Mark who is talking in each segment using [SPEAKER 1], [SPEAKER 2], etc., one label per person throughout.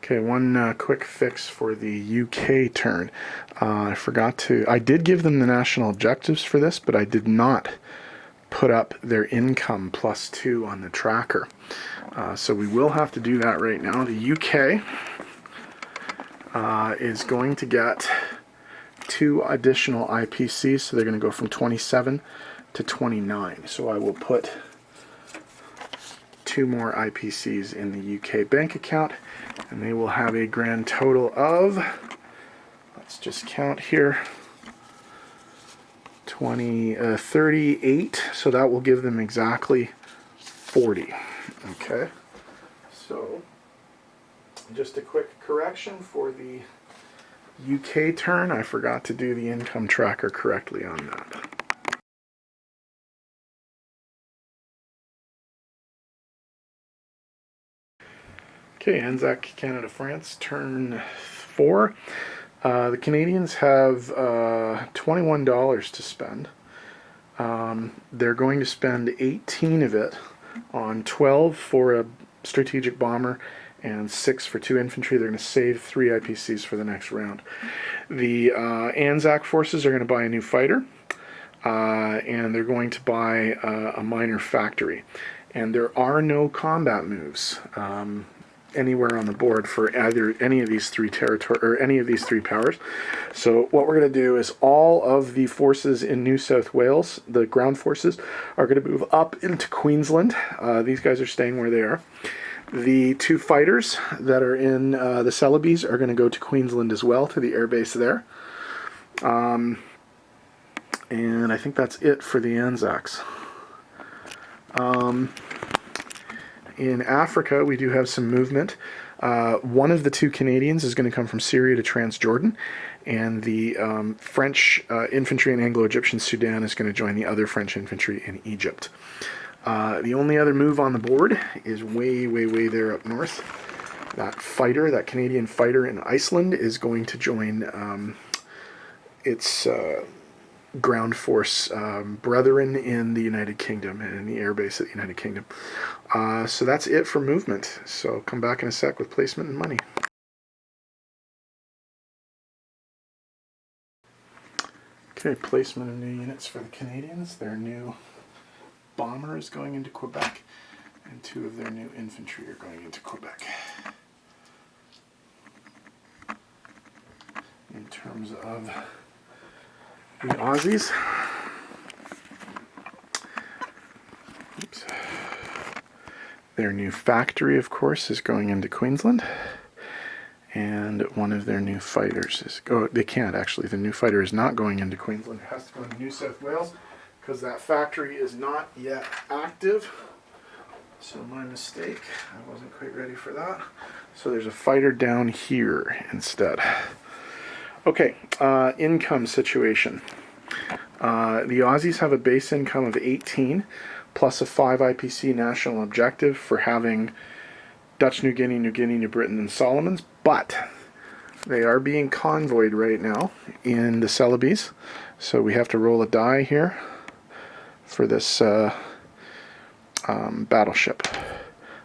[SPEAKER 1] Okay, one quick fix for the UK turn. I did give them the national objectives for this, but I did not put up their income +2 on the tracker. So we will have to do that right now. The UK is going to get 2 additional IPCs, so they're going to go from 27 to 29. So I will put 2 more IPCs in the UK bank account, and they will have a grand total of, let's just count here, 38, so that will give them exactly 40. Okay, so just a quick correction for the UK turn, I forgot to do the income tracker correctly on that. Okay, ANZAC Canada France turn 4. The Canadians have $21 to spend. They're going to spend 18 of it on 12 for a strategic bomber and 6 for 2 infantry. They're going to save 3 IPCs for the next round. The ANZAC forces are going to buy a new fighter, and they're going to buy a minor factory. And there are no combat moves anywhere on the board for either any of these 3 powers. So what we're going to do is all of the forces in New South Wales, the ground forces, are going to move up into Queensland. These guys are staying where they are. The 2 fighters that are in the Celebes are going to go to Queensland as well, to the airbase there. And I think that's it for the ANZACs. In Africa, we do have some movement. One of the 2 Canadians is going to come from Syria to Transjordan, and the French infantry in Anglo-Egyptian Sudan is going to join the other French infantry in Egypt. The only other move on the board is way, way, way there up north. That fighter, that Canadian fighter in Iceland, is going to join its ground force brethren in the United Kingdom and in the airbase of the United Kingdom. So that's it for movement. So come back in a sec with placement and money. Okay, placement of new units for the Canadians. Their new bomber is going into Quebec, and 2 of their new infantry are going into Quebec. In terms of the Aussies, their new factory, of course, is going into Queensland, and one of their new fighters is they can't actually. The new fighter is not going into Queensland. It has to go into New South Wales because that factory is not yet active. So my mistake. I wasn't quite ready for that. So there's a fighter down here instead. Okay, income situation. The Aussies have a base income of 18 plus a 5 IPC national objective for having Dutch New Guinea, New Britain, and Solomons, but they are being convoyed right now in the Celebes, so we have to roll a die here for this battleship.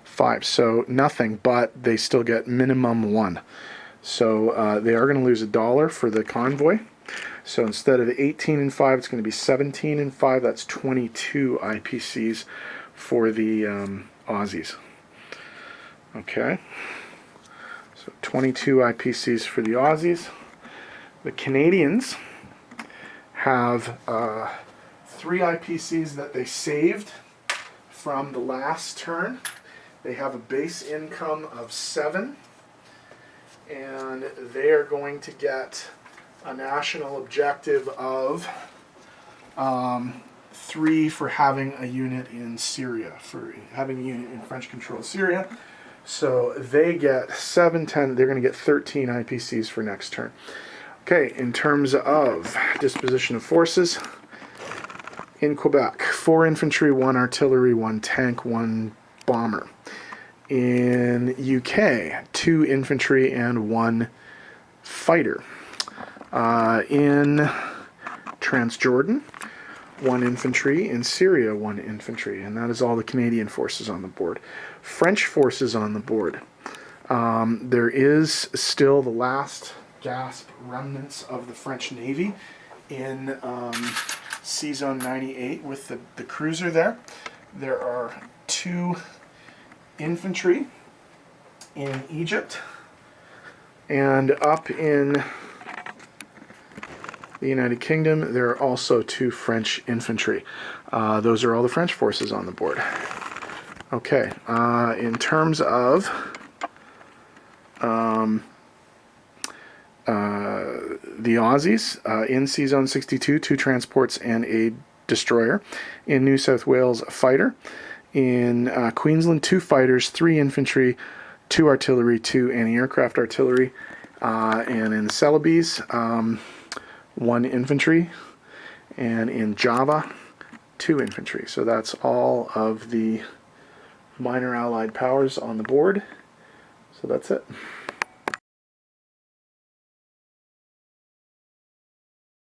[SPEAKER 1] 5, so nothing, but they still get minimum 1. So they are going to lose $1 for the convoy. So instead of 18 and 5, it's going to be 17 and 5. That's 22 IPCs for the Aussies. Okay. So 22 IPCs for the Aussies. The Canadians have 3 IPCs that they saved from the last turn. They have a base income of 7. And they are going to get a national objective of 3 for having a unit in Syria, for having a unit in French-controlled Syria. So they get 7, 10, they're going to get 13 IPCs for next turn. Okay, in terms of disposition of forces, in Quebec, 4 infantry, 1 artillery, 1 tank, 1 bomber. In UK, 2 infantry and 1 fighter. In Transjordan, 1 infantry. In Syria, 1 infantry. And that is all the Canadian forces on the board. French forces on the board. There is still the last gasp remnants of the French Navy in Sea Zone 98 with the cruiser there. There are 2 infantry in Egypt, and up in the United Kingdom there are also 2 French infantry. Those are all the French forces on the board. Okay, in terms of the Aussies, in Sea Zone 62, 2 transports and a destroyer. In New South Wales, a fighter. In Queensland, 2 fighters, 3 infantry, 2 artillery, 2 anti-aircraft artillery. And in Celebes, 1 infantry. And in Java, 2 infantry. So that's all of the minor allied powers on the board. So that's it.